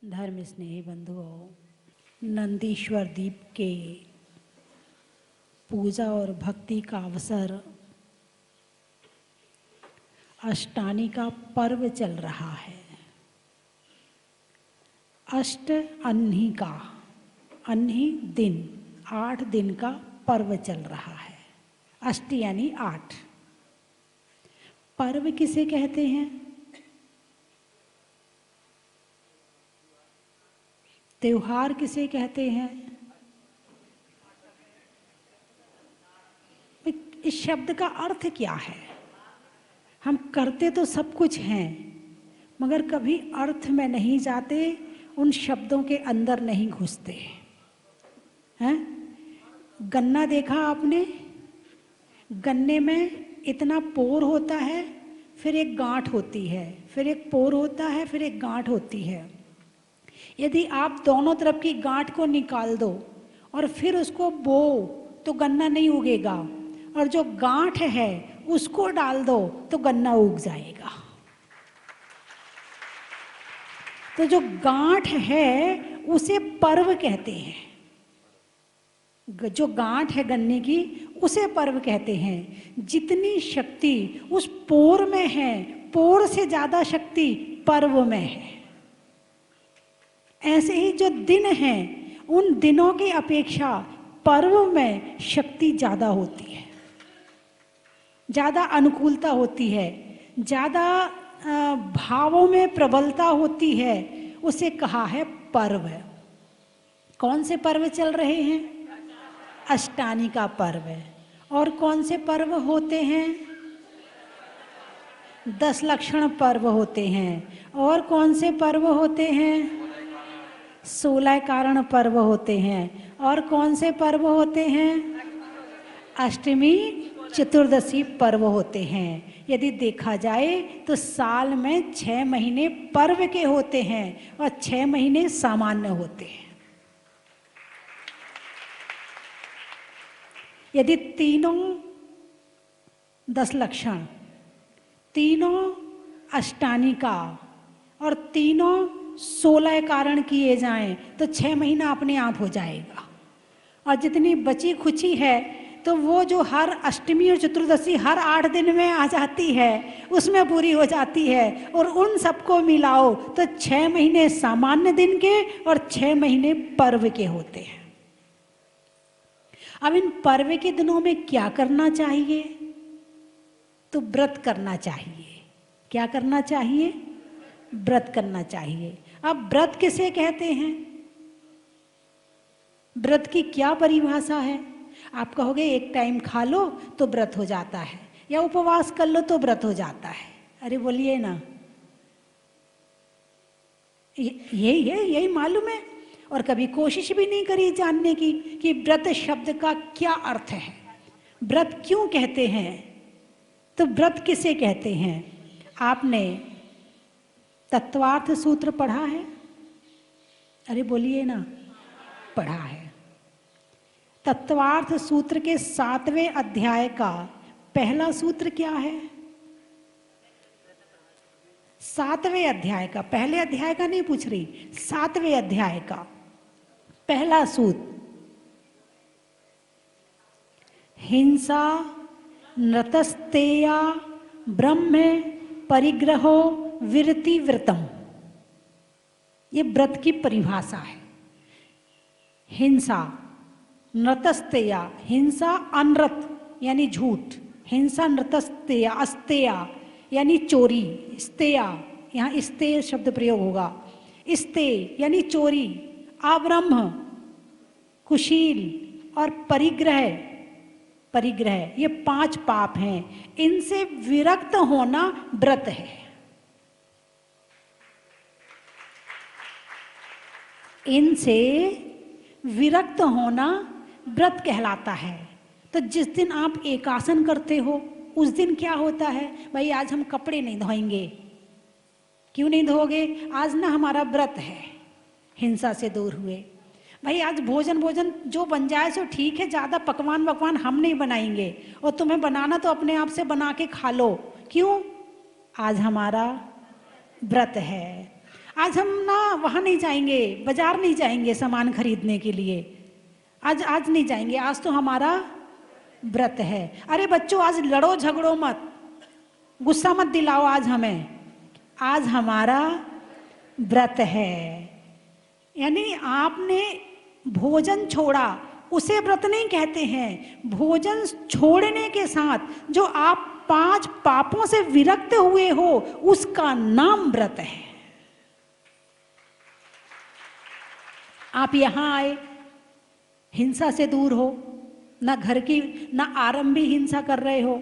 धर्म स्नेही बंधुओं, नंदीश्वर दीप के पूजा और भक्ति का अवसर अष्टानी का पर्व चल रहा है। अष्ट अन्ही का, अन्ही दिन, 8 दिन का पर्व चल रहा है। अष्ट यानी 8। पर्व किसे कहते हैं? त्योहार किसे कहते हैं? इस शब्द का अर्थ क्या है? हम करते तो सब कुछ हैं, मगर कभी अर्थ में नहीं जाते, उन शब्दों के अंदर नहीं घुसते हैं। गन्ना देखा आपने? गन्ने में इतना पोर होता है, फिर एक गांठ होती है, फिर एक पोर होता है, फिर एक गांठ होती है। यदि आप दोनों तरफ की गांठ को निकाल दो और फिर उसको बो तो गन्ना नहीं उगेगा, और जो गांठ है उसको डाल दो तो गन्ना उग जाएगा। तो जो गांठ है उसे पर्व कहते हैं। जो गांठ है गन्ने की उसे पर्व कहते हैं। जितनी शक्ति उस पोर में है, पोर से ज्यादा शक्ति पर्व में है। ऐसे ही जो दिन हैं, उन दिनों की अपेक्षा पर्व में शक्ति ज्यादा होती है, ज्यादा अनुकूलता होती है, ज्यादा भावों में प्रबलता होती है। उसे कहा है पर्व। कौन से पर्व चल रहे हैं? अष्टानी का पर्व। और कौन से पर्व होते हैं? 10 लक्षण पर्व होते हैं। और कौन से पर्व होते हैं? 16 कारण पर्व होते हैं। और कौन से पर्व होते हैं? अष्टमी चतुर्दशी पर्व होते हैं। यदि देखा जाए तो साल में 6 महीने पर्व के होते हैं और 6 महीने सामान्य होते हैं। यदि तीनों 10 लक्षण, तीनों अष्टानी का और तीनों 16 कारण किए जाएं तो 6 महीना अपने आप हो जाएगा। और जितनी बची खुची है तो वो जो हर अष्टमी और चतुर्दशी हर 8 दिन में आ जाती है, उसमें पूरी हो जाती है। और उन सबको मिलाओ तो 6 महीने सामान्य दिन के और 6 महीने पर्व के होते हैं। अब इन पर्व के दिनों में क्या करना चाहिए? तो व्रत करना चाहिए। क्या करना चाहिए? व्रत करना चाहिए। अब व्रत किसे कहते हैं? व्रत की क्या परिभाषा है? आप कहोगे एक टाइम खा लो तो व्रत हो जाता है, या उपवास कर लो तो व्रत हो जाता है। अरे बोलिए ना, यही मालूम है। और कभी कोशिश भी नहीं करी जानने की कि व्रत शब्द का क्या अर्थ है, व्रत क्यों कहते हैं, तो व्रत किसे कहते हैं। आपने तत्वार्थ सूत्र पढ़ा है? अरे बोलिए ना, पढ़ा है। तत्वार्थ सूत्र के 7वें अध्याय का पहला सूत्र क्या है? 7वें अध्याय का, पहले अध्याय का नहीं पूछ रही, 7वें अध्याय का पहला सूत्र, हिंसा नृतस्तेया ब्रह्म परिग्रहो विरति व्रतम। ये व्रत की परिभाषा है। हिंसा नृतस्तेया, हिंसा अनृत यानी झूठ, हिंसा नृतस्तेया, अस्तेया यानी चोरी, स्तेया यहाँ स्तेय शब्द प्रयोग होगा, स्तेय यानी चोरी, अब्रह्म कुशील, और परिग्रह, परिग्रह ये 5 पाप हैं। इनसे विरक्त होना व्रत है। इनसे विरक्त होना व्रत कहलाता है। तो जिस दिन आप एकासन करते हो उस दिन क्या होता है? भाई आज हम कपड़े नहीं धोएंगे। क्यों नहीं धोगे? आज ना हमारा व्रत है, हिंसा से दूर हुए। भाई आज भोजन जो बन जाए सो ठीक है, ज़्यादा पकवान हम नहीं बनाएंगे, और तुम्हें बनाना तो अपने आप से बना के खा लो, क्यों? आज हमारा व्रत है। आज हम ना वहाँ नहीं जाएंगे, बाजार नहीं जाएंगे सामान खरीदने के लिए, आज नहीं जाएंगे, आज तो हमारा व्रत है। अरे बच्चों, आज लड़ो झगड़ो मत, गुस्सा मत दिलाओ आज हमें, आज हमारा व्रत है। यानी आपने भोजन छोड़ा, उसे व्रत नहीं कहते हैं। भोजन छोड़ने के साथ जो आप 5 पापों से विरक्त हुए हो, उसका नाम व्रत है। आप यहां आए, हिंसा से दूर हो, ना घर की ना आरंभी हिंसा कर रहे हो,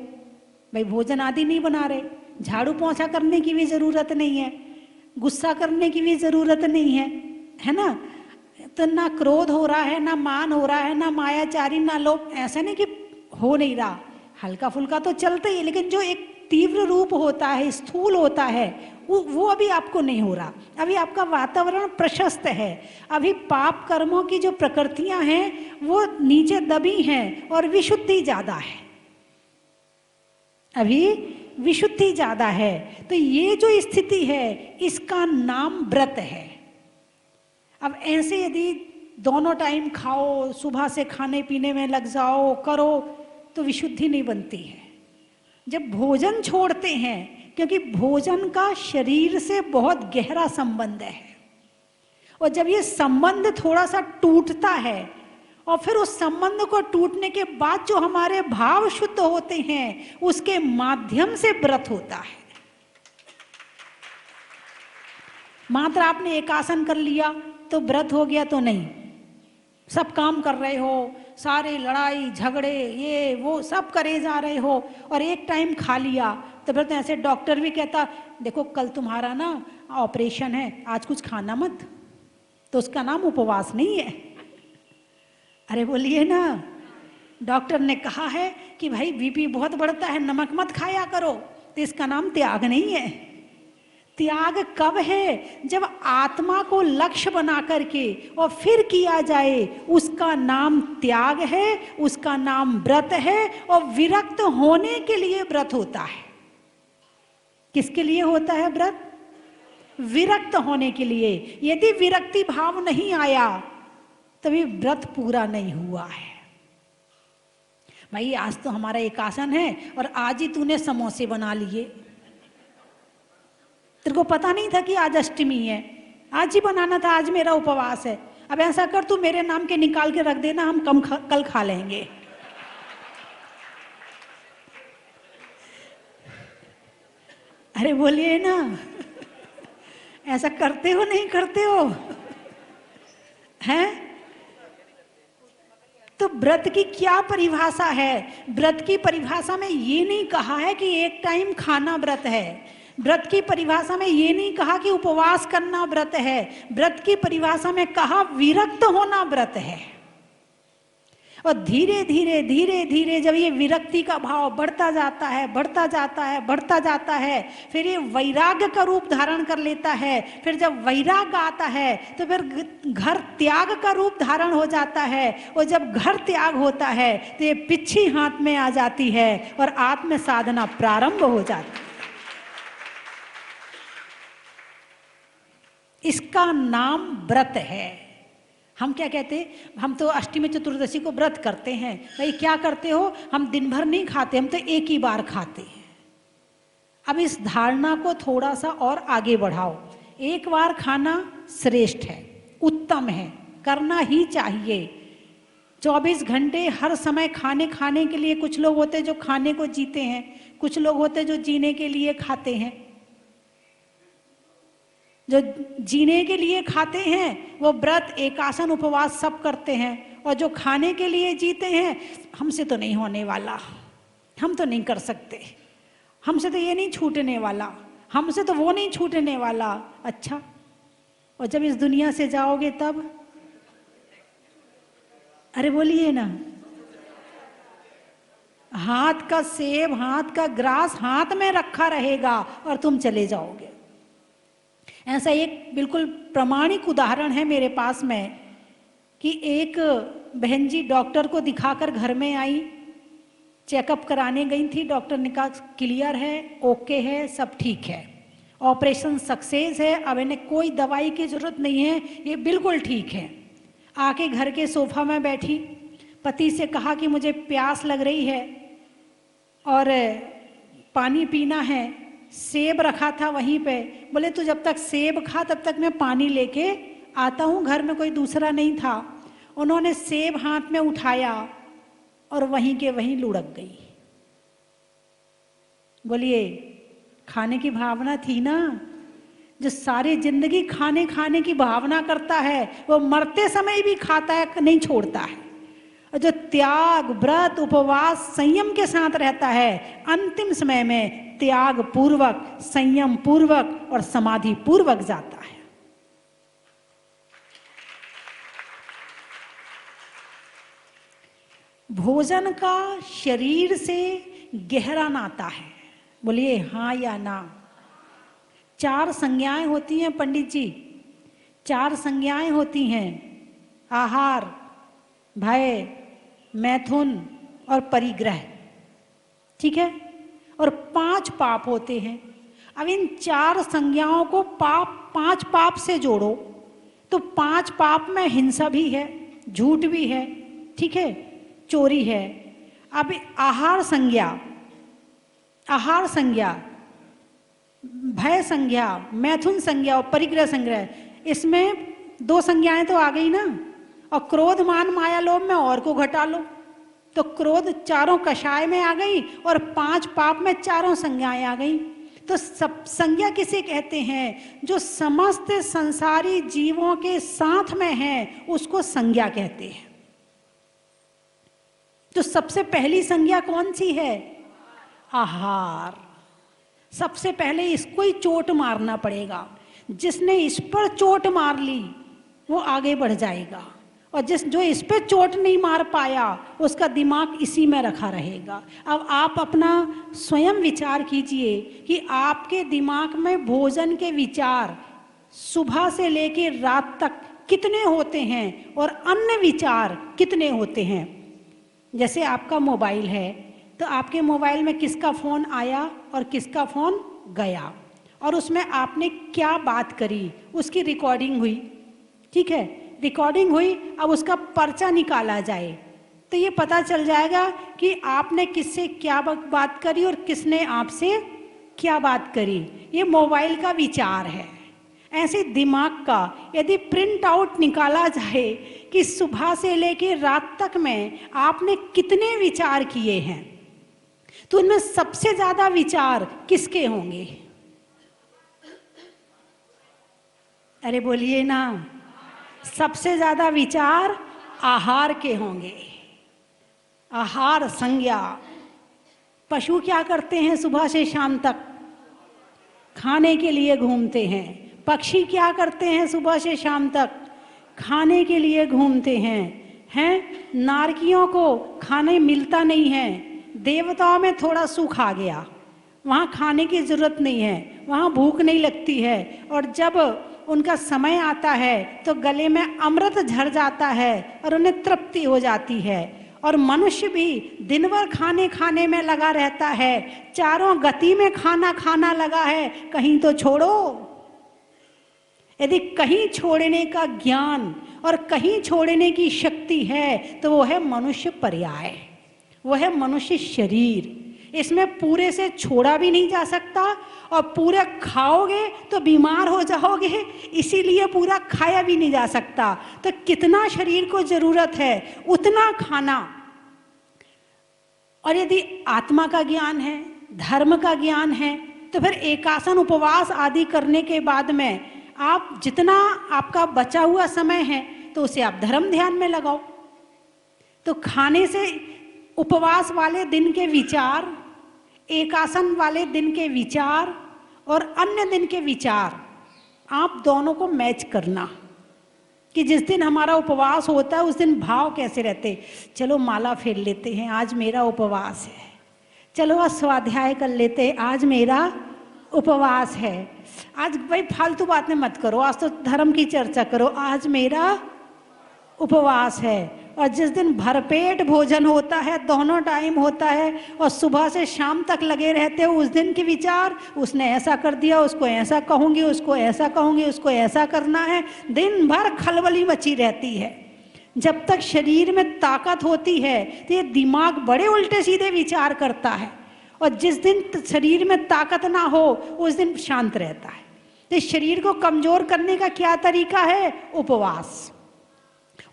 भाई भोजन आदि नहीं बना रहे, झाड़ू पोंछा करने की भी जरूरत नहीं है, गुस्सा करने की भी जरूरत नहीं है ना? तो ना क्रोध हो रहा है, ना मान हो रहा है, ना मायाचारी, ना लोभ, ऐसा नहीं कि हो नहीं रहा, हल्का फुल्का तो चलता ही है, लेकिन जो एक तीव्र रूप होता है, स्थूल होता है, वो अभी आपको नहीं हो रहा। अभी आपका वातावरण प्रशस्त है, अभी पाप कर्मों की जो प्रकृतियां हैं वो नीचे दबी हैं और विशुद्धि ज्यादा है, अभी विशुद्धि ज्यादा है। तो ये जो स्थिति है इसका नाम व्रत है। अब ऐसे यदि दोनों टाइम खाओ, सुबह से खाने पीने में लग जाओ, करो, तो विशुद्धि नहीं बनती है। जब भोजन छोड़ते हैं, क्योंकि भोजन का शरीर से बहुत गहरा संबंध है, और जब ये संबंध थोड़ा सा टूटता है और फिर उस संबंध को टूटने के बाद जो हमारे भाव शुद्ध होते हैं, उसके माध्यम से व्रत होता है। मात्र आपने एक आसन कर लिया तो व्रत हो गया तो नहीं, सब काम कर रहे हो, सारे लड़ाई झगड़े ये वो सब करे जा रहे हो, और एक टाइम खा लिया तो व्रत। ऐसे डॉक्टर भी कहता, देखो कल तुम्हारा ना ऑपरेशन है, आज कुछ खाना मत, तो उसका नाम उपवास नहीं है। अरे बोलिए ना, डॉक्टर ने कहा है कि भाई बीपी बहुत बढ़ता है, नमक मत खाया करो, तो इसका नाम त्याग नहीं है। त्याग कब है? जब आत्मा को लक्ष्य बना करके और फिर किया जाए, उसका नाम त्याग है, उसका नाम व्रत है। और विरक्त होने के लिए व्रत होता है। किसके लिए होता है व्रत? विरक्त होने के लिए। यदि विरक्ति भाव नहीं आया तभी व्रत पूरा नहीं हुआ है। भाई आज तो हमारा एक आसन है और आज ही तूने समोसे बना लिए, तेरे को पता नहीं था कि आज अष्टमी है, आज ही बनाना था, आज मेरा उपवास है। अब ऐसा कर, तू मेरे नाम के निकाल के रख देना, हम कल खा लेंगे। अरे बोलिए ना, ऐसा करते हो नहीं करते हो? हैं? तो व्रत की क्या परिभाषा है? व्रत की परिभाषा में ये नहीं कहा है कि एक टाइम खाना व्रत है। व्रत की परिभाषा में ये नहीं कहा कि उपवास करना व्रत है। व्रत की परिभाषा में कहा विरक्त होना व्रत है। और धीरे धीरे धीरे धीरे जब ये विरक्ति का भाव बढ़ता जाता है, बढ़ता जाता है, बढ़ता जाता है, फिर ये वैराग्य का रूप धारण कर लेता है। फिर जब वैराग्य आता है तो फिर घर त्याग का रूप धारण हो जाता है। और जब घर त्याग होता है तो ये पिच्छी हाथ में आ जाती है और आत्म साधना प्रारंभ हो जाती है। इसका नाम व्रत है। हम क्या कहते हैं? हम तो अष्टमी चतुर्दशी को व्रत करते हैं। भाई क्या करते हो? हम दिन भर नहीं खाते, हम तो एक ही बार खाते हैं। अब इस धारणा को थोड़ा सा और आगे बढ़ाओ। एक बार खाना श्रेष्ठ है, उत्तम है, करना ही चाहिए। 24 घंटे हर समय खाने के लिए। कुछ लोग होते हैं जो खाने को जीते हैं, कुछ लोग होते हैं जो जीने के लिए खाते हैं। जो जीने के लिए खाते हैं वो व्रत, एकासन, उपवास सब करते हैं। और जो खाने के लिए जीते हैं, हमसे तो नहीं होने वाला, हम तो नहीं कर सकते, हमसे तो ये नहीं छूटने वाला, हमसे तो वो नहीं छूटने वाला। अच्छा, और जब इस दुनिया से जाओगे तब? अरे बोलिए ना, हाथ का सेब, हाथ का ग्रास हाथ में रखा रहेगा और तुम चले जाओगे। ऐसा एक बिल्कुल प्रामाणिक उदाहरण है मेरे पास में कि एक बहन जी डॉक्टर को दिखाकर घर में आई चेकअप कराने गई थी, डॉक्टर ने कहा क्लियर है, ओके है, सब ठीक है, ऑपरेशन सक्सेस है, अब इन्हें कोई दवाई की ज़रूरत नहीं है, ये बिल्कुल ठीक है। आके घर के सोफा में बैठी, पति से कहा कि मुझे प्यास लग रही है और पानी पीना है। सेब रखा था वहीं पे, बोले तो जब तक सेब खा तब तक मैं पानी लेके आता हूँ, घर में कोई दूसरा नहीं था। उन्होंने सेब हाथ में उठाया और वहीं के वहीं लुढ़क गई। बोलिए, खाने की भावना थी ना। जो सारी जिंदगी खाने खाने की भावना करता है वो मरते समय भी खाता है, नहीं छोड़ता है। और जो त्याग, व्रत, उपवास, संयम के साथ रहता है, अंतिम समय में त्याग पूर्वक, संयम पूर्वक और समाधि पूर्वक जाता है। भोजन का शरीर से गहरा नाता है। बोलिए हाँ या ना। 4 संज्ञाएं होती हैं पंडित जी, 4 संज्ञाएं होती हैं, आहार, भय, मैथुन और परिग्रह, ठीक है। और 5 पाप होते हैं। अब इन 4 संज्ञाओं को 5 पाप से जोड़ो तो 5 पाप में हिंसा भी है, झूठ भी है, ठीक है, चोरी है। अब आहार संज्ञा, भय संज्ञा, मैथुन संज्ञा और परिग्रह संज्ञा, इसमें 2 संज्ञाएं तो आ गई ना। और क्रोध, मान, माया, लोभ में और को घटा लो तो क्रोध 4 कषाय में आ गई और 5 पाप में 4 संज्ञाएं आ गई। तो सब संज्ञा किसे कहते हैं? जो समस्त संसारी जीवों के साथ में है उसको संज्ञा कहते हैं। तो सबसे पहली संज्ञा कौन सी है? आहार। सबसे पहले इसको ही चोट मारना पड़ेगा। जिसने इस पर चोट मार ली वो आगे बढ़ जाएगा, और जो इस पे चोट नहीं मार पाया उसका दिमाग इसी में रखा रहेगा। अब आप अपना स्वयं विचार कीजिए कि आपके दिमाग में भोजन के विचार सुबह से लेके रात तक कितने होते हैं और अन्य विचार कितने होते हैं। जैसे आपका मोबाइल है तो आपके मोबाइल में किसका फ़ोन आया और किसका फ़ोन गया, और उसमें आपने क्या बात करी उसकी रिकॉर्डिंग हुई, ठीक है, रिकॉर्डिंग हुई। अब उसका पर्चा निकाला जाए तो ये पता चल जाएगा कि आपने किससे क्या बात करी और किसने आपसे क्या बात करी। ये मोबाइल का विचार है। ऐसे दिमाग का यदि प्रिंट आउट निकाला जाए कि सुबह से लेकर रात तक में आपने कितने विचार किए हैं, तो उनमें सबसे ज्यादा विचार किसके होंगे? अरे बोलिए ना। सबसे ज्यादा विचार आहार के होंगे। आहार संज्ञा। पशु क्या करते हैं? सुबह से शाम तक खाने के लिए घूमते हैं। पक्षी क्या करते हैं? सुबह से शाम तक खाने के लिए घूमते हैं। नारकियों को खाने मिलता नहीं है। देवताओं में थोड़ा सुख आ गया, वहाँ खाने की जरूरत नहीं है, वहाँ भूख नहीं लगती है, और जब उनका समय आता है तो गले में अमृत झर जाता है और उन्हें तृप्ति हो जाती है। और मनुष्य भी दिन भर खाने खाने में लगा रहता है, चारों गति में खाना खाना लगा है, कहीं तो छोड़ो। यदि कहीं छोड़ने का ज्ञान और कहीं छोड़ने की शक्ति है तो वो है मनुष्य पर्याय, वो है मनुष्य शरीर। इसमें पूरे से छोड़ा भी नहीं जा सकता, और पूरे खाओगे तो बीमार हो जाओगे, इसीलिए पूरा खाया भी नहीं जा सकता। तो कितना शरीर को जरूरत है उतना खाना। और यदि आत्मा का ज्ञान है, धर्म का ज्ञान है, तो फिर एकासन, उपवास आदि करने के बाद में आप जितना आपका बचा हुआ समय है तो उसे आप धर्म ध्यान में लगाओ। तो खाने से उपवास वाले दिन के विचार, एकासन वाले दिन के विचार और अन्य दिन के विचार, आप दोनों को मैच करना कि जिस दिन हमारा उपवास होता है उस दिन भाव कैसे रहते। चलो माला फेर लेते हैं, आज मेरा उपवास है। चलो आज स्वाध्याय कर लेते हैं, आज मेरा उपवास है। आज भाई फालतू बातें मत करो, आज तो धर्म की चर्चा करो, आज मेरा उपवास है। और जिस दिन भरपेट भोजन होता है, दोनों टाइम होता है और सुबह से शाम तक लगे रहते हो उस दिन के विचार, उसने ऐसा कर दिया, उसको ऐसा कहूँगी, उसको ऐसा कहूँगी, उसको ऐसा करना है, दिन भर खलबली मची रहती है। जब तक शरीर में ताकत होती है तो ये दिमाग बड़े उल्टे सीधे विचार करता है, और जिस दिन शरीर में ताकत ना हो उस दिन शांत रहता है। तो शरीर को कमजोर करने का क्या तरीका है? उपवास।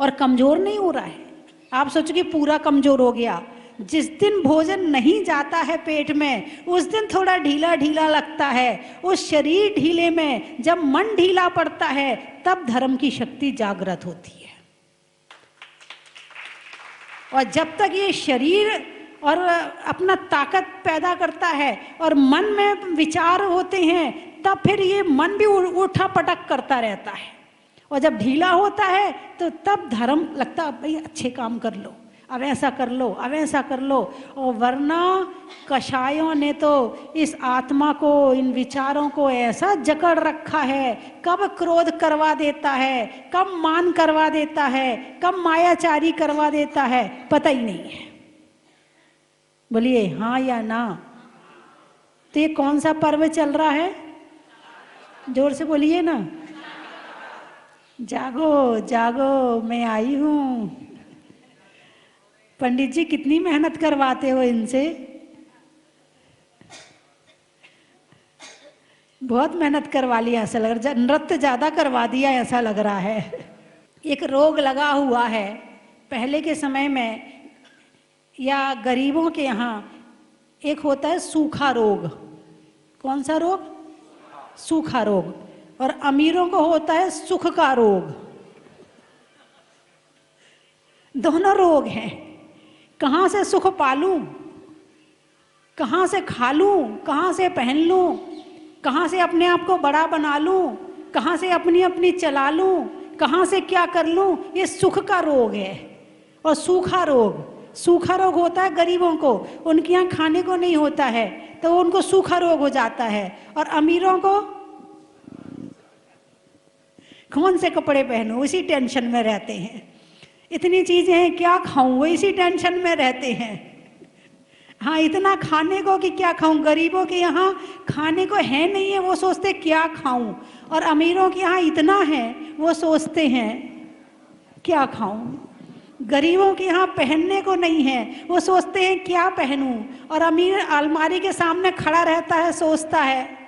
और कमजोर नहीं हो रहा है, आप सोचो कि पूरा कमजोर हो गया। जिस दिन भोजन नहीं जाता है पेट में उस दिन थोड़ा ढीला ढीला लगता है। उस शरीर ढीले में जब मन ढीला पड़ता है तब धर्म की शक्ति जागृत होती है। और जब तक ये शरीर और अपना ताकत पैदा करता है और मन में विचार होते हैं, तब फिर ये मन भी उठा पटक करता रहता है। और जब ढीला होता है तो तब धर्म लगता है भाई अच्छे काम कर लो, अब ऐसा कर लो, अब ऐसा कर लो। और वरना कषायों ने तो इस आत्मा को, इन विचारों को ऐसा जकड़ रखा है, कब क्रोध करवा देता है, कब मान करवा देता है, कब मायाचारी करवा देता है, पता ही नहीं है। बोलिए हाँ या ना। तो ये कौन सा पर्व चल रहा है? जोर से बोलिए ना। जागो जागो, मैं आई हूँ। पंडित जी कितनी मेहनत करवाते हो इनसे, बहुत मेहनत करवा लिया ऐसा लग रहा है, नृत्य ज्यादा करवा दिया ऐसा लग रहा है। एक रोग लगा हुआ है पहले के समय में, या गरीबों के यहाँ एक होता है सूखा रोग। कौन सा रोग? सूखा रोग। और अमीरों को होता है सुख का रोग। दोनों रोग हैं। कहाँ से सुख पालूं, कहाँ से खा लूं, कहाँ से पहन लूं, कहाँ से अपने आप को बड़ा बना लूं, कहाँ से अपनी अपनी चला लूं, कहाँ से क्या कर लूं, ये सुख का रोग है। और सूखा रोग, सूखा रोग होता है गरीबों को, उनके यहाँ खाने को नहीं होता है तो उनको सूखा रोग हो जाता है। और अमीरों को कौन से कपड़े पहनूं, इसी टेंशन में रहते हैं। इतनी चीजें हैं, क्या खाऊं, वो इसी टेंशन में रहते हैं। हाँ, इतना खाने को कि क्या खाऊं। गरीबों के यहाँ खाने को है नहीं है, वो सोचते क्या खाऊं। और अमीरों के यहाँ इतना है, वो सोचते हैं क्या खाऊं। गरीबों के यहाँ पहनने को नहीं है, वो सोचते हैं क्या पहनूं। और अमीर अलमारी के सामने खड़ा रहता है, सोचता है।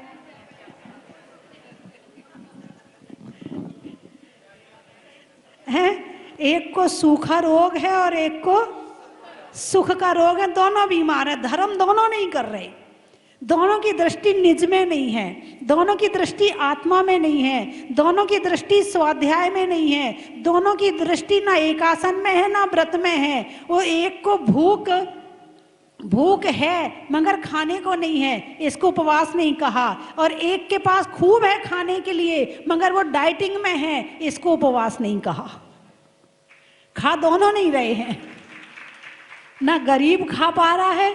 एक को सूखा रोग है और एक को सुख का रोग है। दोनों बीमार है। धर्म दोनों नहीं कर रहे। दोनों की दृष्टि निज में नहीं है, दोनों की दृष्टि आत्मा में नहीं है, दोनों की दृष्टि स्वाध्याय में नहीं है, दोनों की दृष्टि ना एकासन में है ना व्रत में है। वो एक को भूख है मगर खाने को नहीं है, इसको उपवास नहीं कहा। और एक के पास खूब है खाने के लिए मगर वो डाइटिंग में है, इसको उपवास नहीं कहा। खा दोनों नहीं रहे हैं। ना गरीब खा पा रहा है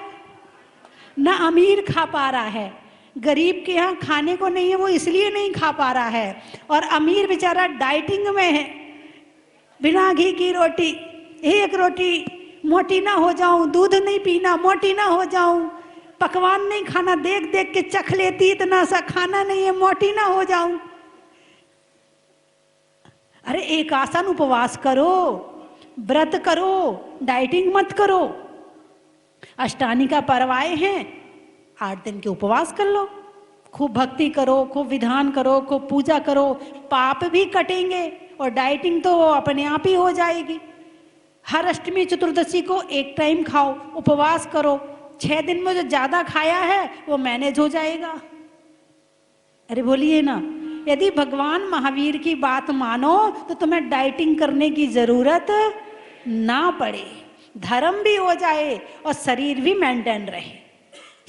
ना अमीर खा पा रहा है। गरीब के यहाँ खाने को नहीं है, वो इसलिए नहीं खा पा रहा है। और अमीर बेचारा डाइटिंग में है, बिना घी की रोटी, एक रोटी, मोटी ना हो जाऊं, दूध नहीं पीना, मोटी ना हो जाऊं, पकवान नहीं खाना, देख देख के चख लेती, इतना सा खाना नहीं है, मोटी ना हो जाऊं। अरे एक आसन उपवास करो, व्रत करो, डाइटिंग मत करो। अष्टानी का पर्व आए हैं, 8 दिन के उपवास कर लो, खूब भक्ति करो, खूब विधान करो, खूब पूजा करो, पाप भी कटेंगे और डाइटिंग तो अपने आप ही हो जाएगी। हर अष्टमी चतुर्दशी को एक टाइम खाओ, उपवास करो, 6 दिन में जो ज्यादा खाया है वो मैनेज हो जाएगा। अरे बोलिए ना, यदि भगवान महावीर की बात मानो तो तुम्हें डाइटिंग करने की जरूरत ना पड़े, धर्म भी हो जाए और शरीर भी मेंटेन रहे।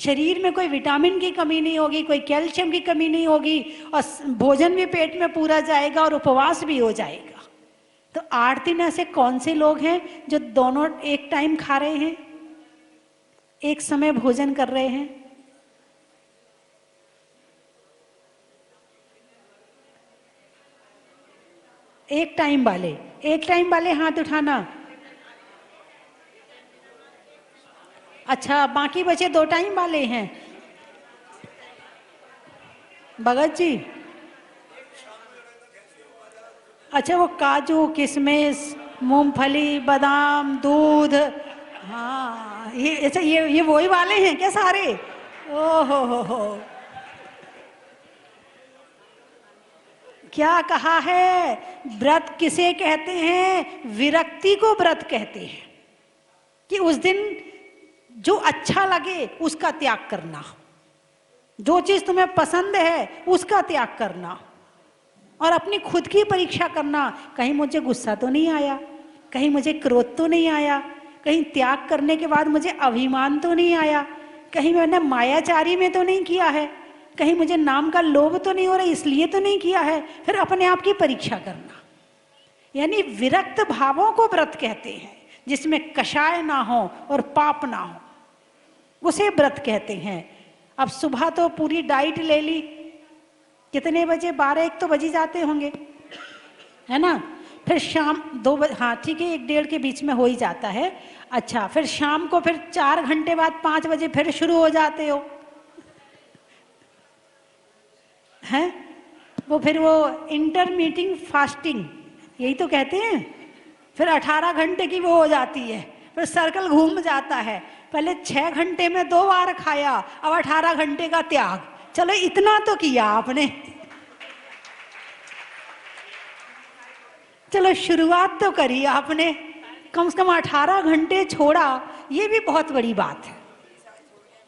शरीर में कोई विटामिन की कमी नहीं होगी, कोई कैल्शियम की कमी नहीं होगी, और भोजन भी पेट में पूरा जाएगा और उपवास भी हो जाएगा। तो 8 दिन ऐसे कौन से लोग हैं जो दोनों एक टाइम खा रहे हैं, एक समय भोजन कर रहे हैं? एक टाइम वाले हाथ उठाना। अच्छा, बाकी बचे 2 टाइम वाले हैं भगत जी। अच्छा, वो काजू किशमिश मूंगफली बादाम दूध, हाँ ये अच्छा, ये वही वाले हैं क्या सारे? ओ हो, क्या कहा है? व्रत किसे कहते हैं? विरक्ति को व्रत कहते हैं, कि उस दिन जो अच्छा लगे उसका त्याग करना, जो चीज तुम्हें पसंद है उसका त्याग करना, और अपनी खुद की परीक्षा करना, कहीं मुझे गुस्सा तो नहीं आया, कहीं मुझे क्रोध तो नहीं आया, कहीं त्याग करने के बाद मुझे अभिमान तो नहीं आया, कहीं मैंने मायाचारी में तो नहीं किया है, कहीं मुझे नाम का लोभ तो नहीं हो रहा इसलिए तो नहीं किया है। फिर अपने आप की परीक्षा करना, यानी विरक्त भावों को व्रत कहते हैं, जिसमें कषाय ना हो और पाप ना हो, उसे व्रत कहते हैं। अब सुबह तो पूरी डाइट ले ली, कितने बजे? 12-1 तो बज ही जाते होंगे, है ना? फिर शाम 2 बजे, हाँ ठीक है, 1-1:30 के बीच में हो ही जाता है। अच्छा, फिर शाम को फिर 4 घंटे बाद 5 बजे फिर शुरू हो जाते हो, हैं? वो फिर वो इंटरमीटिंग फास्टिंग, यही तो कहते हैं। फिर 18 घंटे की वो हो जाती है, फिर सर्कल घूम जाता है। पहले 6 घंटे में 2 बार खाया, अब 18 घंटे का त्याग। चलो इतना तो किया आपने, चलो शुरुआत तो करी आपने, कम से कम 18 घंटे छोड़ा। ये भी बहुत बड़ी बात है,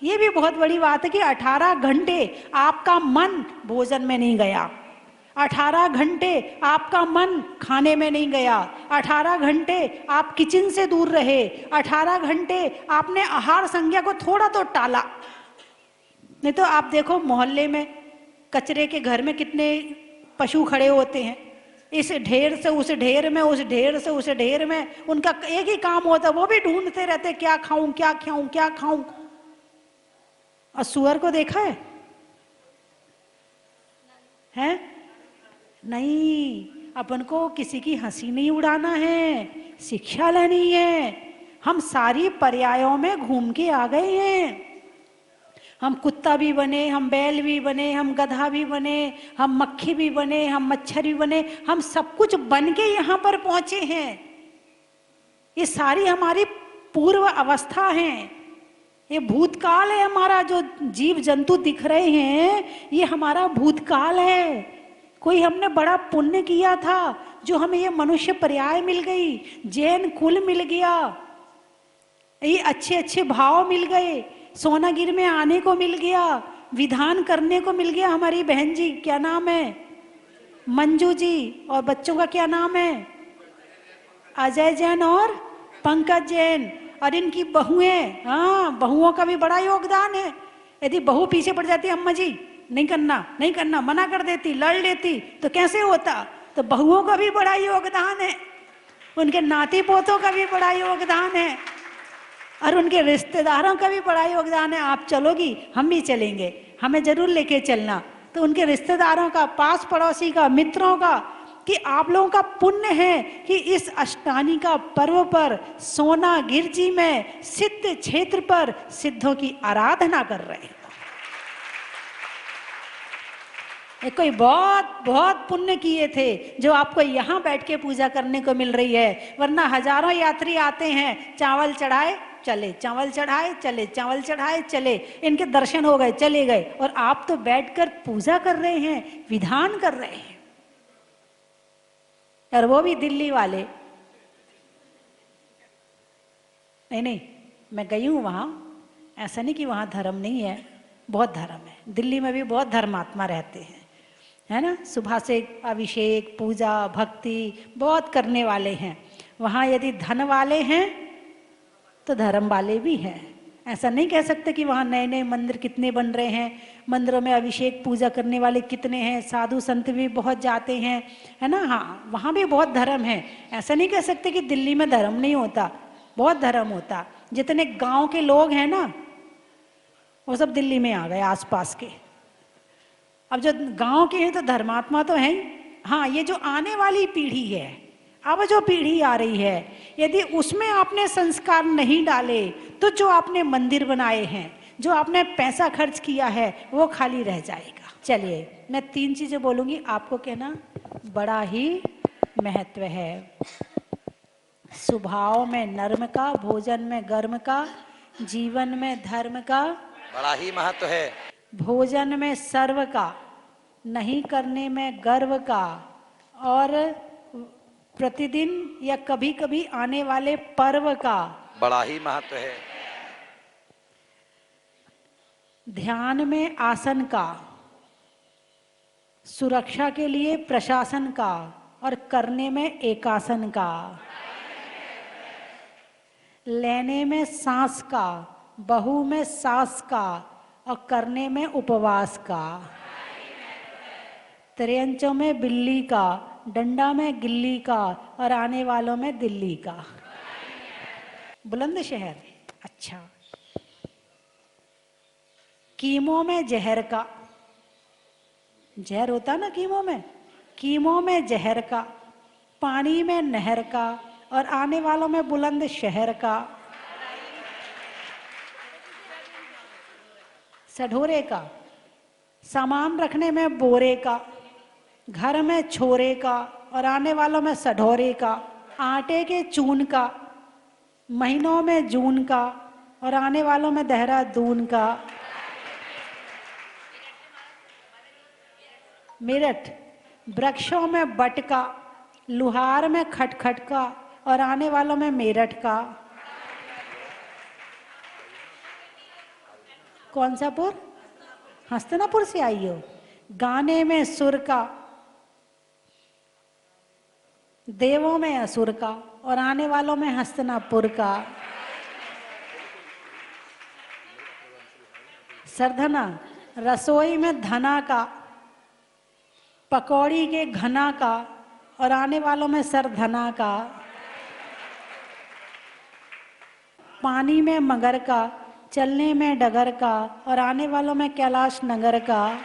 ये भी बहुत बड़ी बात है कि 18 घंटे आपका मन भोजन में नहीं गया, 18 घंटे आपका मन खाने में नहीं गया, 18 घंटे आप किचन से दूर रहे, 18 घंटे आपने आहार संज्ञा को थोड़ा तो टाला। नहीं तो आप देखो मोहल्ले में कचरे के घर में कितने पशु खड़े होते हैं, इस ढेर से उस ढेर में, उस ढेर से उस ढेर में, उनका एक ही काम होता है, वो भी ढूंढते रहते क्या खाऊं क्या खाऊं क्या खाऊं। और सुअर को देखा है? हैं? नहीं, अपन को किसी की हंसी नहीं उड़ाना है, शिक्षा लेनी है। हम सारी पर्यायों में घूम के आ गए हैं, हम कुत्ता भी बने, हम बैल भी बने, हम गधा भी बने, हम मक्खी भी बने, हम मच्छर भी बने, हम सब कुछ बन के यहाँ पर पहुंचे हैं। ये सारी हमारी पूर्व अवस्था है, ये भूतकाल है हमारा। जो जीव जंतु दिख रहे हैं ये हमारा भूतकाल है। कोई हमने बड़ा पुण्य किया था जो हमें ये मनुष्य पर्याय मिल गई, जैन कुल मिल गया, ये अच्छे अच्छे भाव मिल गए, सोनागिर में आने को मिल गया, विधान करने को मिल गया। हमारी बहन जी क्या नाम है? मंजू जी। और बच्चों का क्या नाम है? अजय जैन और पंकज जैन। और इनकी बहुएं, हाँ बहुओं का भी बड़ा योगदान है। यदि बहू पीछे पड़ जाती, अम्मा जी नहीं करना नहीं करना, मना कर देती, लड़ लेती, तो कैसे होता? तो बहुओं का भी बड़ा योगदान है, उनके नाती पोतों का भी बड़ा योगदान है, और उनके रिश्तेदारों का भी बड़ा योगदान है। आप चलोगी, हम भी चलेंगे, हमें जरूर लेके चलना। तो उनके रिश्तेदारों का, पास पड़ोसी का, मित्रों का, कि आप लोगों का पुण्य है कि इस अष्टानी का पर्व पर सोनागिर जी में सिद्ध क्षेत्र पर सिद्धों की आराधना कर रहे हैं। ये कोई बहुत बहुत पुण्य किए थे जो आपको यहाँ बैठ के पूजा करने को मिल रही है। वरना हजारों यात्री आते हैं, चावल चढ़ाए चले, चावल चढ़ाए चले, चावल चढ़ाए चले, इनके दर्शन हो गए चले गए, और आप तो बैठकर पूजा कर रहे हैं, विधान कर रहे हैं। और वो भी दिल्ली वाले। नहीं नहीं, मैं गई हूँ वहाँ, ऐसा नहीं कि वहाँ धर्म नहीं है, बहुत धर्म है। दिल्ली में भी बहुत धर्मात्मा रहते हैं, है ना। सुबह से अभिषेक पूजा भक्ति बहुत करने वाले हैं। वहाँ यदि धन वाले हैं तो धर्म वाले भी हैं। ऐसा नहीं कह सकते कि वहाँ नए नए मंदिर कितने बन रहे हैं, मंदिरों में अभिषेक पूजा करने वाले कितने हैं, साधु संत भी बहुत जाते हैं, है ना। हाँ, वहाँ भी बहुत धर्म है। ऐसा नहीं कह सकते कि दिल्ली में धर्म नहीं होता, बहुत धर्म होता। जितने गांव के लोग हैं ना, वो सब दिल्ली में आ गए आसपास के। अब जो गांव के हैं तो धर्मात्मा तो हैं। हाँ, ये जो आने वाली पीढ़ी है, अब जो पीढ़ी आ रही है, यदि उसमें आपने संस्कार नहीं डाले तो जो आपने मंदिर बनाए हैं, जो आपने पैसा खर्च किया है, वो खाली रह जाएगा। चलिए मैं 3 चीजें बोलूंगी, आपको कहना बड़ा ही महत्व है। स्वभाव में नर्म का, भोजन में गर्म का, जीवन में धर्म का बड़ा ही महत्व है। भोजन में सर्व का, नहीं करने में गर्व का, और प्रतिदिन या कभी कभी आने वाले पर्व का बड़ा ही महत्व है। ध्यान में आसन का, सुरक्षा के लिए प्रशासन का, और करने में एकासन का, लेने में सांस का, बहू में सास का, और करने में उपवास का, त्रियंचों में बिल्ली का, डंडा में गिल्ली का, और आने वालों में दिल्ली का। बुलंदशहर, अच्छा। कीमो में जहर का, जहर होता ना कीमो में, कीमो में जहर का, पानी में नहर का, और आने वालों में बुलंद शहर का। सढोरे का, सामान रखने में बोरे का, घर में छोरे का, और आने वालों में सढोरे का। आटे के चून का, महीनों में जून का, और आने वालों में देहरादून का। मेरठ, वृक्षों में बट का, लुहार में खटखट का, और आने वालों में मेरठ का। कौन सा पुर? हस्तिनापुर से आई हो। गाने में सुर का, देवों में असुर का, और आने वालों में हस्तिनापुर का। सरधना, रसोई में धना का, पकौड़ी के घना का, और आने वालों में सरधना का। पानी में मगर का, चलने में डगर का, और आने वालों में कैलाश नगर का।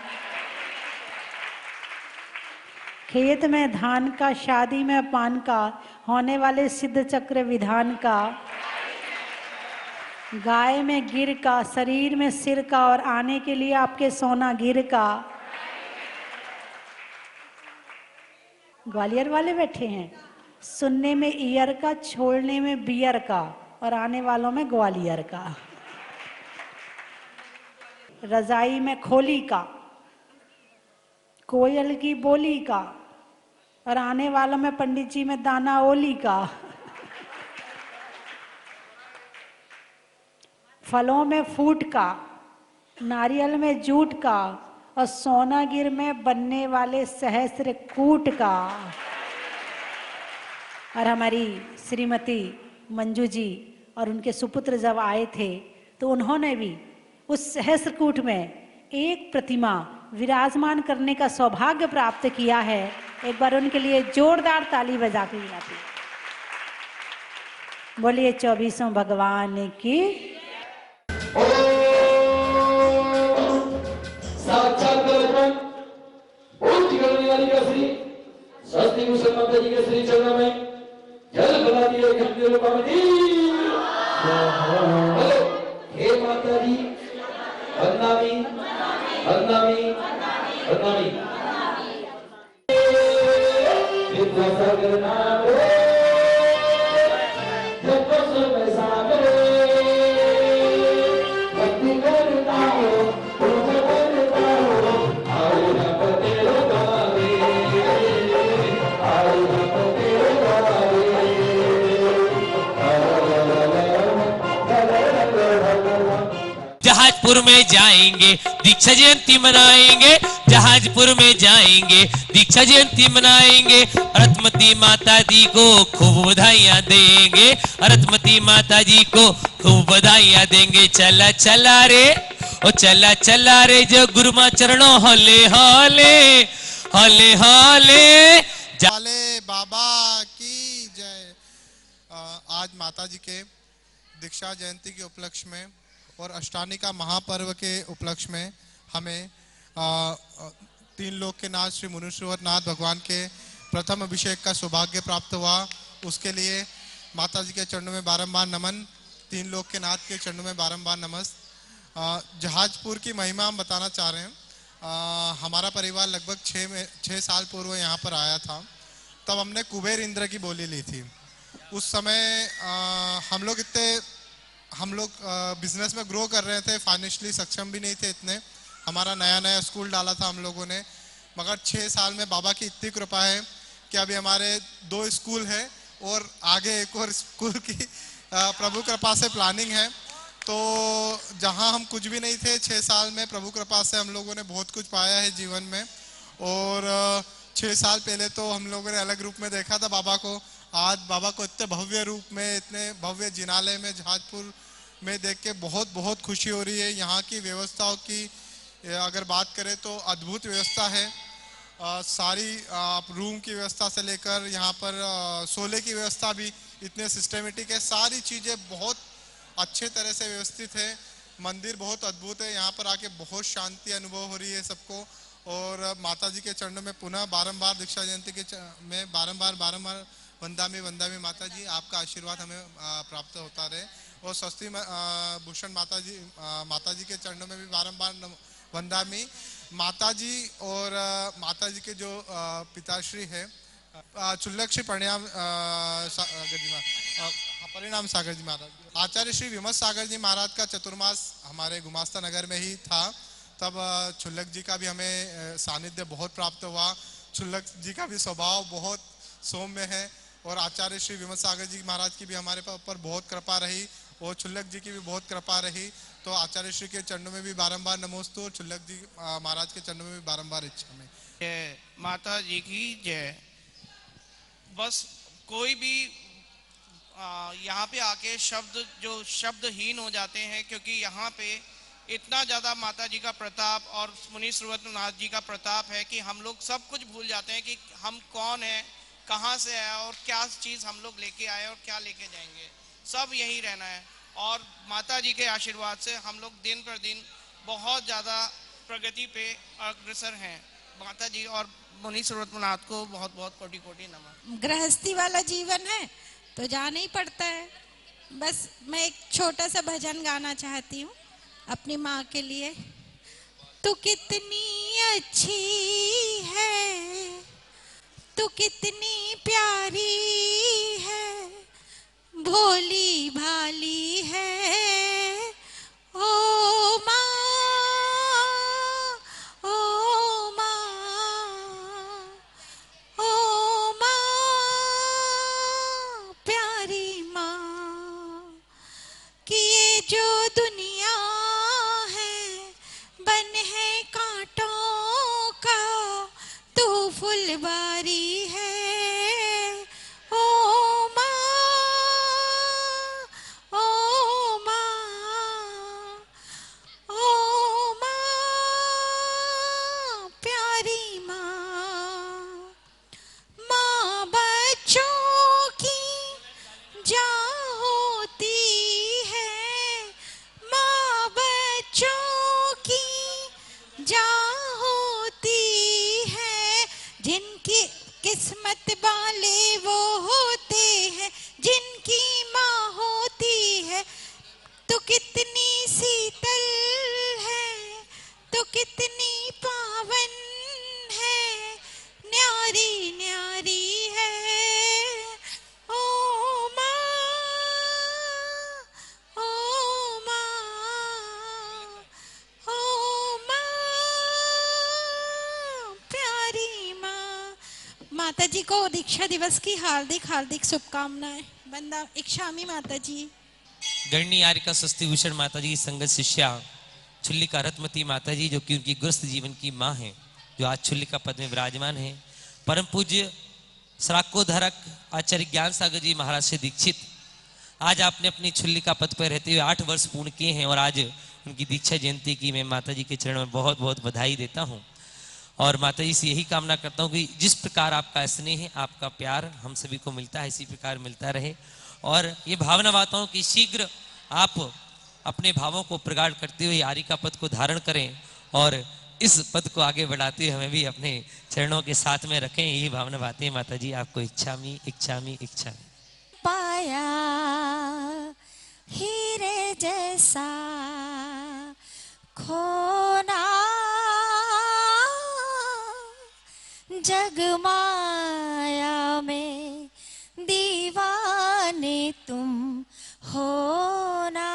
खेत में धान का, शादी में पान का, होने वाले सिद्ध चक्र विधान का। गाय में गिर का, शरीर में सिर का, और आने के लिए आपके सोना गिर का। ग्वालियर वाले बैठे हैं। सुनने में ईयर का, छोड़ने में बियर का, और आने वालों में ग्वालियर का। रजाई में खोली का, कोयल की बोली का, और आने वालों में पंडित जी में दाना ओली का। फलों में फूट का, नारियल में जूट का, और सोनागिर में बनने वाले सहस्त्र कूट का। और हमारी श्रीमती मंजू जी और उनके सुपुत्र जब आए थे तो उन्होंने भी उस सहस्त्रकूट में एक प्रतिमा विराजमान करने का सौभाग्य प्राप्त किया है। एक बार उनके लिए जोरदार ताली बजा के बुलाते। बोलिए 24 भगवान की। माता जी के श्री चरणों में जल बना दिए। हेलो हे माता जी, बदनामी बदनामी बदनामी विद्यासागर नाम रे जब सब सामने भक्ति करता हो तुम करता हो। आओ रब तेरे द्वारे, आओ रब तेरे द्वारे। जहाजपुर में जाएंगे दीक्षा जयंती मनाएंगे, जहाजपुर में जाएंगे दीक्षा जयंती मनाएंगे। रत्मती माता जी को खूब बधाइयाँ देंगे, रत्मती माता जी को खूब बधाइयाँ देंगे। चला चला रे ओ चला चला रे जो गुरुमा चरणों हले हले हले हले वाले बाबा की जय। आज माता जी के दीक्षा जयंती के उपलक्ष्य में और अष्टानी का महापर्व के उपलक्ष्य में हमें 3 लोक के नाथ श्री मुनीश्वर नाथ भगवान के प्रथम अभिषेक का सौभाग्य प्राप्त हुआ, उसके लिए माता जी के चरणों में बारंबार नमन, तीन लोक के नाथ के चरणों में बारंबार नमस्ते। जहाजपुर की महिमा हम बताना चाह रहे हैं। हमारा परिवार लगभग 6 साल पूर्व यहाँ पर आया था, तब हमने कुबेर इंद्र की बोली ली थी। उस समय हम लोग बिजनेस में ग्रो कर रहे थे, फाइनेंशियली सक्षम भी नहीं थे इतने। हमारा नया नया स्कूल डाला था हम लोगों ने, मगर 6 साल में बाबा की इतनी कृपा है कि अभी हमारे 2 स्कूल है और आगे एक और स्कूल की प्रभु कृपा से प्लानिंग है। तो जहां हम कुछ भी नहीं थे, 6 साल में प्रभु कृपा से हम लोगों ने बहुत कुछ पाया है जीवन में। और 6 साल पहले तो हम लोगों ने अलग रूप में देखा था बाबा को, आज बाबा को इतने भव्य रूप में, इतने भव्य जिनालय में जहाजपुर में देख के बहुत बहुत खुशी हो रही है। यहाँ की व्यवस्थाओं की अगर बात करें तो अद्भुत व्यवस्था है। सारी रूम की व्यवस्था से लेकर यहाँ पर सोले की व्यवस्था भी इतने सिस्टमेटिक है। सारी चीज़ें बहुत अच्छे तरह से व्यवस्थित है। मंदिर बहुत अद्भुत है, यहाँ पर आके बहुत शांति अनुभव हो रही है सबको। और माता जी के चरणों में पुनः बारंबार दीक्षा जयंती के में बारंबार वंदामी माता जी, आपका आशीर्वाद हमें प्राप्त होता रहे। और स्वस्ति भूषण माता जी के चरणों में भी बारंबार वंदामी माता जी। और माता जी के जो पिताश्री है चुल्लक श्री परिणाम सागर जी महाराज, आचार्य श्री विमल सागर जी महाराज का चतुर्मास हमारे गुमास्ता नगर में ही था। तब चुल्लक जी का भी हमें सानिध्य बहुत प्राप्त हुआ। चुल्लक जी का भी स्वभाव बहुत सौम्य है और आचार्य श्री विमल सागर जी महाराज की भी हमारे ऊपर बहुत कृपा रही और चुल्लक जी की भी बहुत कृपा रही। तो आचार्य श्री के चरणों में भी बारंबार नमोस्तु और चुल्लक जी महाराज के चरणों में भी बारंबार इच्छा में जय माता जी की जय। बस कोई भी यहाँ पे आके शब्दहीन हो जाते हैं, क्योंकि यहाँ पे इतना ज़्यादा माता जी का प्रताप और मुनि सर्वज्ञनाथ जी का प्रताप है कि हम लोग सब कुछ भूल जाते हैं कि हम कौन है, कहाँ से आया और क्या चीज़ हम लोग लेके आए और क्या लेके जाएंगे। सब यही रहना है और माता जी के आशीर्वाद से हम लोग दिन पर दिन बहुत ज़्यादा प्रगति पे अग्रसर हैं। माता जी और मुनि सर्वज्ञनाथ को बहुत बहुत कोटि कोटि नमन। गृहस्थी वाला जीवन है तो जाना ही पड़ता है। बस मैं एक छोटा सा भजन गाना चाहती हूँ अपनी माँ के लिए। तू कितनी अच्छी है, तू कितनी प्यारी है, भोली भाली है ओ माँ, ओ माँ, ओ माँ, प्यारी माँ। कि ये जो दुनिया है बन है कांटों का, तू फुलवारी है ओ माँ, ओ माँ, ओ माँ, प्यारी माँ। माँ बच्चों की जान होती है, माँ बच्चों की जान होती है, जिनकी किस्मत वाले वो होते हैं, जिनकी माँ होती है। तो कितनी शीतल है, तो कितनी पावन है, न्यारी न्यारी है ओ माँ, ओ माँ, ओ माँ, प्यारी माँ। माता जी को दीक्षा दिवस की हार्दिक हार्दिक शुभकामनाएं। बंदा इक्षामी माता जी। गणनी आर्यका स्वस्ति भूषण माता जी की संगत शिष्या छुल्लिका रत्मती माता जी, जो कि उनकी गृहस्थ जीवन की माँ हैं, जो आज छुल्लिका पद में विराजमान है। परम पूज्य श्राकोधरक आचार्य ज्ञान सागर जी महाराज से दीक्षित आज आपने अपनी छुल्लिका पद पर रहते हुए 8 वर्ष पूर्ण किए हैं और आज उनकी दीक्षा जयंती की मैं माता जी के चरणों में बहुत बहुत बधाई देता हूँ। और माता जी से यही कामना करता हूँ कि जिस प्रकार आपका स्नेह है, आपका प्यार हम सभी को मिलता है, इसी प्रकार मिलता रहे। और ये भावना बाता हूँ कि शीघ्र आप अपने भावों को प्रगाढ़ करते हुए आर्यिका पद को धारण करें और इस पद को आगे बढ़ाते हमें भी अपने चरणों के साथ में रखें, यही भावना बातें माता जी आपको इच्छामी इच्छामी इच्छामी। पाया हीरे जैसा खोना जग माया में दीवाने तुम होना,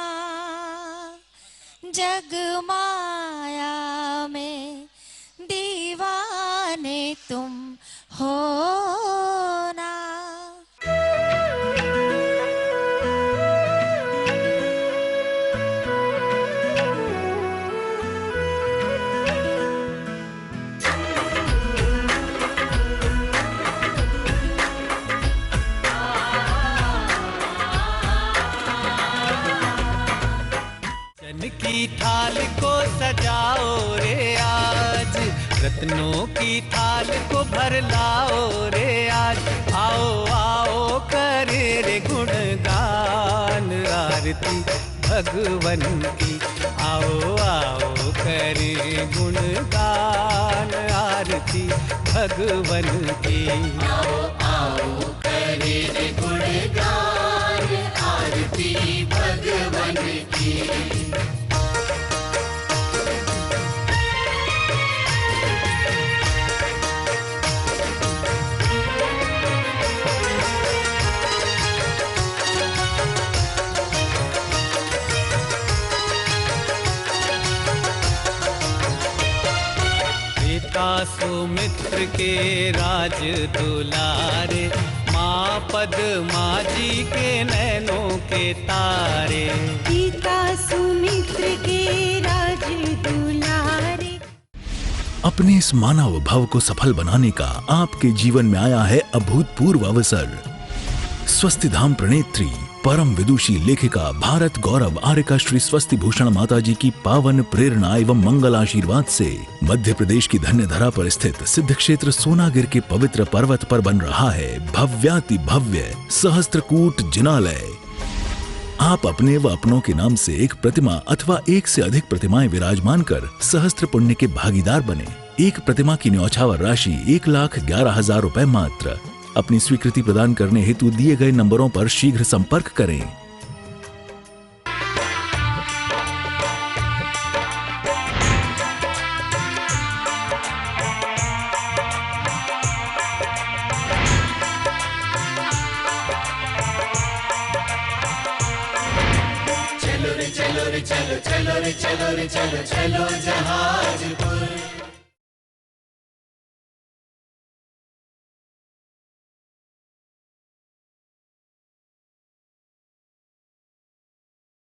जग माया में दीवाने तुम होना। की थाल को सजाओ रे आज, रत्नों की थाल को भर लाओ रे आज। आओ आओ करे रे गुणगान आरती भगवन की, आओ आओ करे गुणगान आरती भगवन की। आओ आओ करे रे गुणगान आरती भगवन की। सुमित्र के राज दुलारे, माँ पद्मा जी के नैनों के तारे। पिता सुमित्र के राज दुलारे। अपने इस मानव भव को सफल बनाने का आपके जीवन में आया है अभूतपूर्व अवसर। स्वस्ति धाम प्रणेत्री परम विदुषी लेखिका भारत गौरव आर्यका श्री स्वस्ति भूषण माता जी की पावन प्रेरणा एवं मंगल आशीर्वाद से मध्य प्रदेश की धन्य धरा पर स्थित सिद्ध क्षेत्र सोनागिर के पवित्र पर्वत पर बन रहा है भव्याति भव्य सहस्त्रकूट जिनालय। आप अपने व अपनों के नाम से एक प्रतिमा अथवा एक से अधिक प्रतिमाएं विराजमान कर सहस्त्र पुण्य के भागीदार बने। एक प्रतिमा की न्यौछावर राशि 1,11,000 रुपए मात्र। अपनी स्वीकृति प्रदान करने हेतु दिए गए नंबरों पर शीघ्र संपर्क करें। चलो रे चलो रे चलो, चलो रे चलो रे चलो, चलो जहाजपुर।